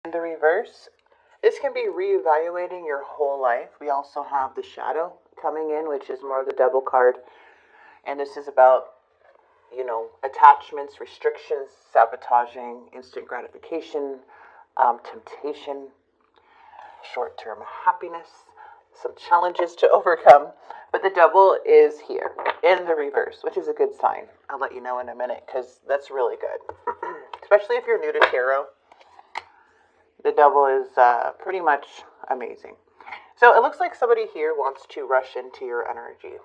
In the reverse, this can be reevaluating your whole life. We also have the shadow coming in, which is more of the devil card. And this is about, attachments, restrictions, sabotaging, instant gratification, temptation, short-term happiness, some challenges to overcome. But the devil is here in the reverse, which is a good sign. I'll let you know in a minute because that's really good. Especially if you're new to tarot. The devil is pretty much amazing. So it looks like somebody here wants to rush into your energy.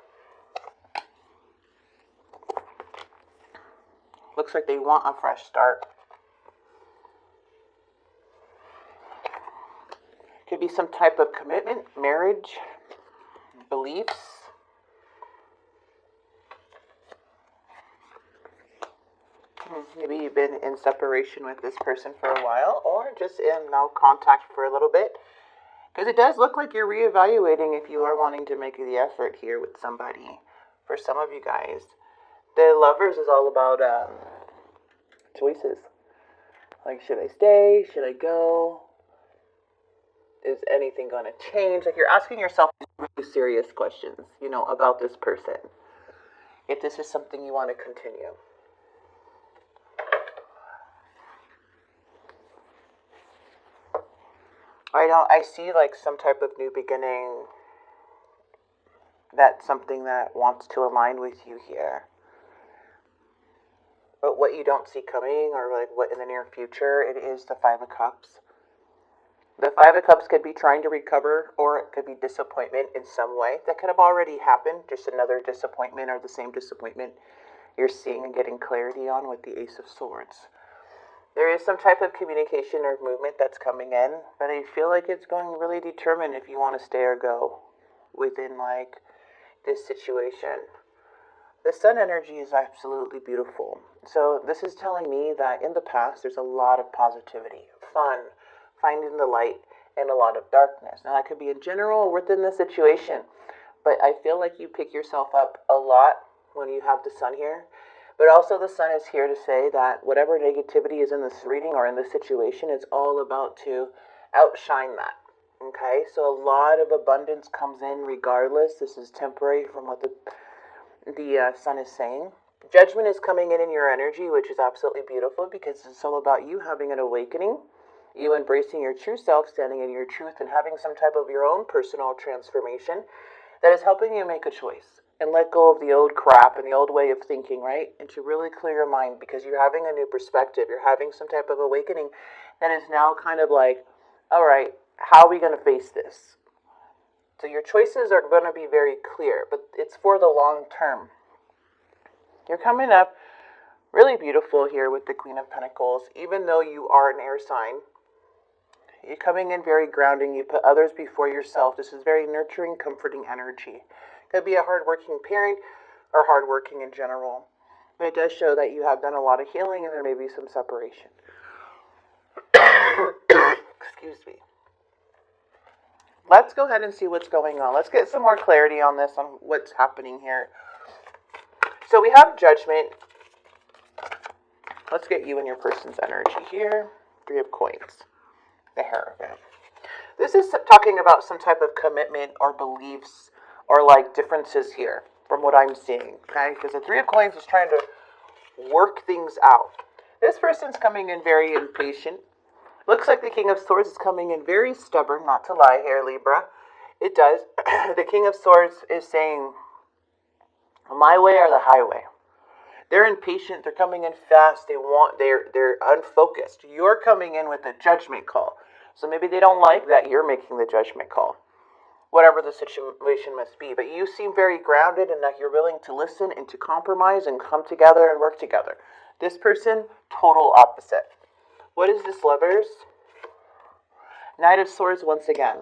Looks like they want a fresh start. Could be some type of commitment, marriage, beliefs. Maybe you've been in separation with this person for a while, or just in no contact for a little bit. Because it does look like you're reevaluating if you are wanting to make the effort here with somebody. For some of you guys, the Lovers is all about choices. Like, should I stay? Should I go? Is anything going to change? Like, you're asking yourself really serious questions, about this person. If this is something you want to continue. I see like some type of new beginning. That's something that wants to align with you here. But what you don't see coming, or like what in the near future, it is the Five of Cups. The Five of Cups could be trying to recover, or it could be disappointment in some way. That could have already happened, just another disappointment or the same disappointment you're seeing and getting clarity on with the Ace of Swords. There is some type of communication or movement that's coming in, but I feel like it's going to really determine if you want to stay or go within like this situation. The sun energy is absolutely beautiful. So this is telling me that in the past there's a lot of positivity, fun, finding the light, and a lot of darkness. Now that could be in general within the situation, but I feel like you pick yourself up a lot when you have the sun here. But also the sun is here to say that whatever negativity is in this reading or in this situation, it's all about to outshine that. Okay, so a lot of abundance comes in regardless. This is temporary from what the sun is saying. Judgment is coming in your energy, which is absolutely beautiful because it's all about you having an awakening, you embracing your true self, standing in your truth, and having some type of your own personal transformation that is helping you make a choice and let go of the old crap and the old way of thinking, right? And to really clear your mind because you're having a new perspective. You're having some type of awakening that is now kind of like, all right, how are we going to face this? So your choices are going to be very clear, but it's for the long term. You're coming up really beautiful here with the Queen of Pentacles, even though you are an air sign. You're coming in very grounding. You put others before yourself. This is very nurturing, comforting energy. Could be a hardworking parent or hardworking in general. But it does show that you have done a lot of healing and there may be some separation. Excuse me. Let's go ahead and see what's going on. Let's get some more clarity on this, on what's happening here. So we have Judgment. Let's get you and your person's energy here. Three of Coins. The Hierophant. This is talking about some type of commitment or beliefs or like differences here from what I'm seeing. Okay, because the Three of Coins is trying to work things out. This person's coming in very impatient. Looks like the King of Swords is coming in very stubborn, not to lie here, Libra. It does. The King of Swords is saying, my way or the highway. They're impatient. They're coming in fast. They're unfocused. You're coming in with a judgment call. So maybe they don't like that you're making the judgment call. Whatever the situation must be. But you seem very grounded and that you're willing to listen and to compromise and come together and work together. This person, total opposite. What is this, Lovers? Knight of Swords once again.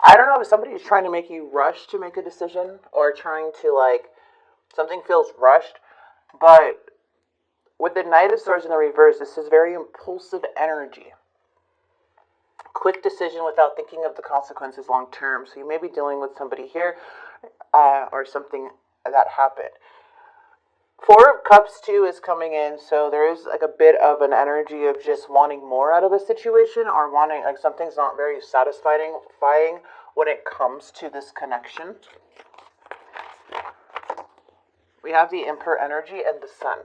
I don't know if somebody is trying to make you rush to make a decision or trying to like, something feels rushed. But with the Knight of Swords in the reverse, this is very impulsive energy. Quick decision without thinking of the consequences long term. So you may be dealing with somebody here or something that happened. Four of Cups too is coming in, so there is like a bit of an energy of just wanting more out of a situation, or wanting like something's not very satisfying when it comes to this connection. We have the Emperor energy and the Sun.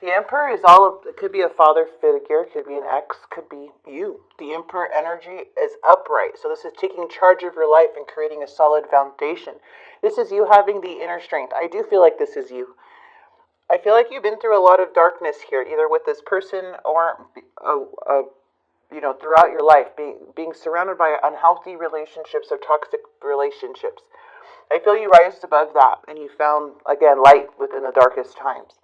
The Emperor is it could be a father figure, could be an ex, could be you. The Emperor energy is upright. So this is taking charge of your life and creating a solid foundation. This is you having the inner strength. I do feel like this is you. I feel like you've been through a lot of darkness here, either with this person or, throughout your life, being surrounded by unhealthy relationships or toxic relationships. I feel you rised above that and you found, again, light within the darkest times.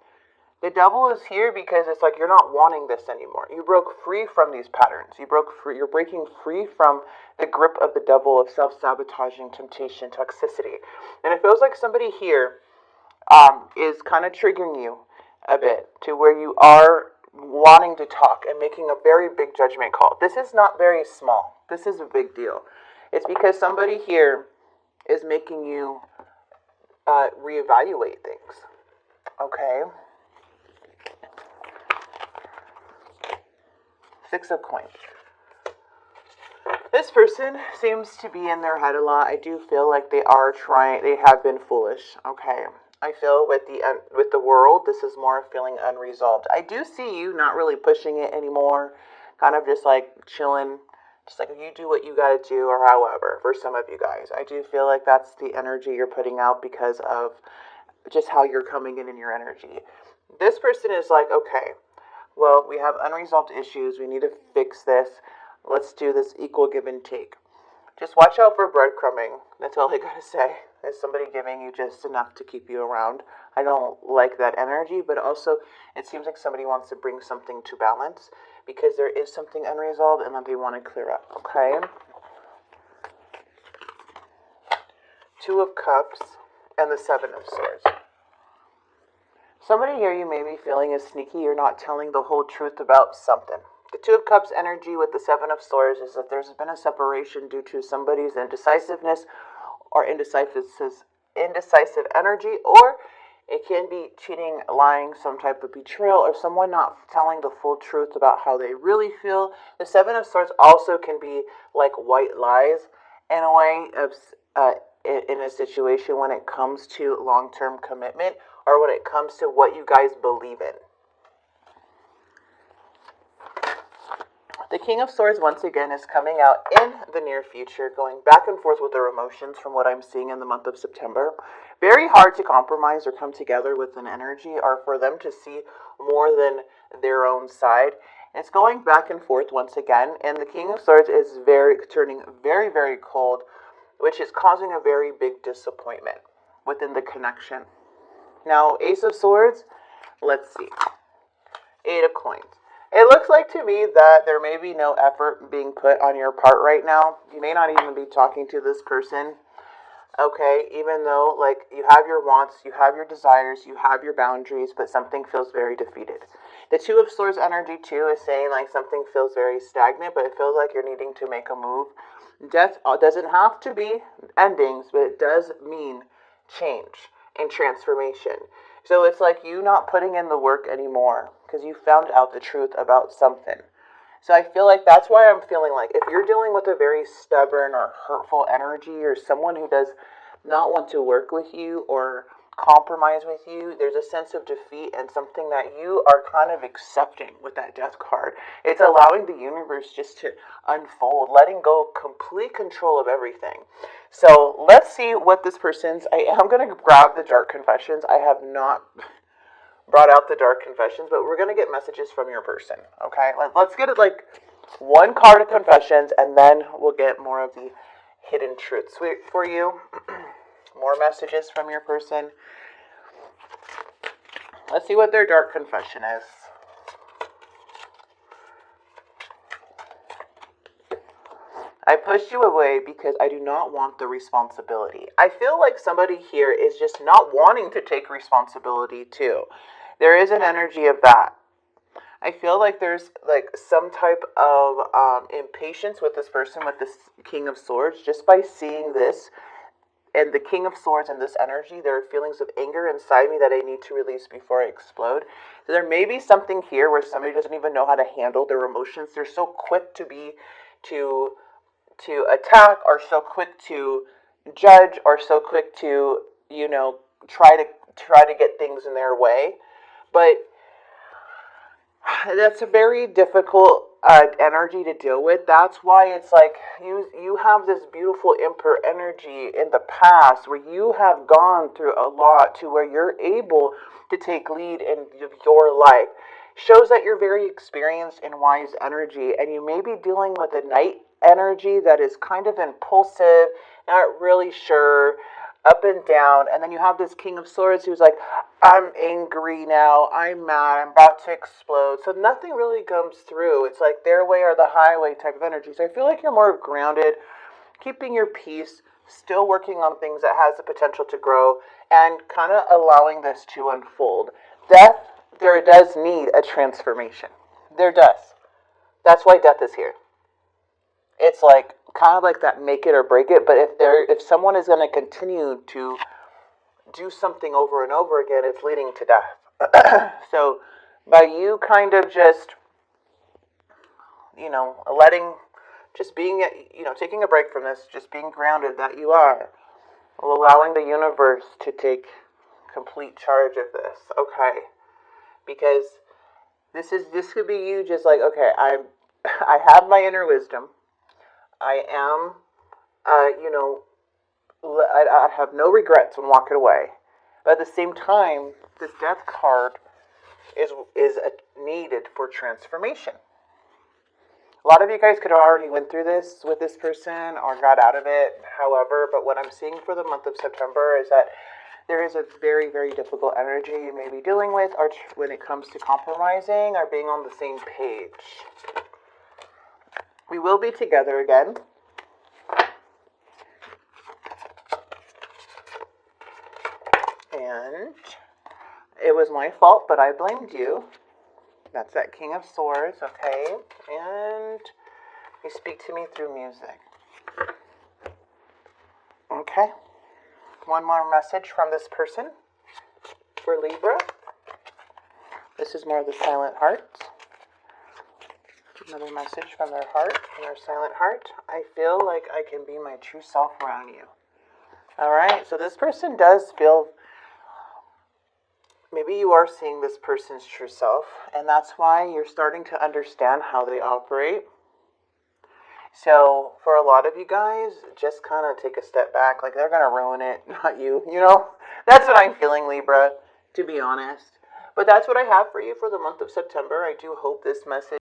The Devil is here because it's like you're not wanting this anymore. You broke free from these patterns. You're breaking free from the grip of the devil of self-sabotaging, temptation, toxicity. And it feels like somebody here is kind of triggering you a bit to where you are wanting to talk and making a very big judgment call. This is not very small. This is a big deal. It's because somebody here is making you reevaluate things. Okay? Six of Coins. This person seems to be in their head a lot. I do feel like they have been foolish, okay? I feel with the world, this is more feeling unresolved. I do see you not really pushing it anymore, kind of just like chilling, just like you do what you gotta do, or however, for some of you guys. I do feel like that's the energy you're putting out because of just how you're coming in your energy. This person is like, okay, well, we have unresolved issues. We need to fix this. Let's do this equal give and take. Just watch out for breadcrumbing. That's all I gotta say. Is somebody giving you just enough to keep you around. I don't like that energy, but also it seems like somebody wants to bring something to balance because there is something unresolved and that they want to clear up, okay? Two of Cups and the Seven of Swords. Somebody here you may be feeling is sneaky. You're not telling the whole truth about something. The Two of Cups energy with the Seven of Swords is that there's been a separation due to somebody's indecisiveness or indecisive energy, or it can be cheating, lying, some type of betrayal, or someone not telling the full truth about how they really feel. The Seven of Swords also can be like white lies in a way of in a situation when it comes to long-term commitment or when it comes to what you guys believe in. The King of Swords, once again, is coming out in the near future, going back and forth with their emotions from what I'm seeing in the month of September. Very hard to compromise or come together with an energy or for them to see more than their own side. It's going back and forth once again, and the King of Swords is turning very, very cold, which is causing a very big disappointment within the connection. Now, Ace of Swords, let's see. Eight of Coins. It looks like to me that there may be no effort being put on your part right now. You may not even be talking to this person, okay? Even though, like, you have your wants, you have your desires, you have your boundaries, but something feels very defeated. The Two of Swords energy, too, is saying, like, something feels very stagnant, but it feels like you're needing to make a move. Death doesn't have to be endings, but it does mean change and transformation. So it's like you not putting in the work anymore because you found out the truth about something. So I feel like that's why I'm feeling like if you're dealing with a very stubborn or hurtful energy or someone who does not want to work with you or compromise with you, there's a sense of defeat and something that you are kind of accepting with that Death card. It's allowing the universe just to unfold, letting go complete control of everything. So let's see what this person's... I am going to grab the Dark Confessions. I have not brought out the Dark Confessions, but we're going to get messages from your person, okay? Let's get it like one card of confessions, and then we'll get more of the hidden truths for you. More messages from your person. Let's see what their Dark Confession is. I pushed you away because I do not want the responsibility. I feel like somebody here is just not wanting to take responsibility too. There is an energy of that. I feel like there's like some type of impatience with this person, with this King of Swords, just by seeing this. and the King of Swords in this energy, there are feelings of anger inside me that I need to release before I explode. So there may be something here where somebody doesn't even know how to handle their emotions. They're so quick to attack, or so quick to judge, or so quick to, try to get things in their way. But that's a very difficult energy to deal with. That's why it's like you have this beautiful Emperor energy in the past where you have gone through a lot to where you're able to take lead in your life. Shows that you're very experienced in wise energy, and you may be dealing with a Knight energy that is kind of impulsive, not really sure, up and down. And then you have this King of Swords who's like, I'm angry now, I'm mad, I'm about to explode. So nothing really comes through. It's like their way or the highway type of energy. So I feel like you're more grounded, keeping your peace, still working on things that has the potential to grow, and kind of allowing this to unfold. Death, there does need a transformation. There does. That's why death is here. It's like kind of like that make it or break it, but if someone is going to continue to do something over and over again, it's leading to death. So by you kind of just, taking a break from this, just being grounded that you are, allowing the universe to take complete charge of this, okay? Because this could be you just like, okay, I have my inner wisdom. I am, I have no regrets when walking away. But at the same time, this death card is needed for transformation. A lot of you guys could have already went through this with this person or got out of it. However, but what I'm seeing for the month of September is that there is a very, very difficult energy you may be dealing with, or when it comes to compromising or being on the same page. We will be together again. And it was my fault, but I blamed you. That's that King of Swords, okay? And you speak to me through music. Okay. One more message from this person for Libra. This is more of the silent heart. Another message from their heart, from their silent heart. I feel like I can be my true self around you. Alright, so this person does feel, maybe you are seeing this person's true self, and that's why you're starting to understand how they operate. So, for a lot of you guys, just kind of take a step back, like they're going to ruin it, not you, That's what I'm feeling, Libra, to be honest. But that's what I have for you for the month of September. I do hope this message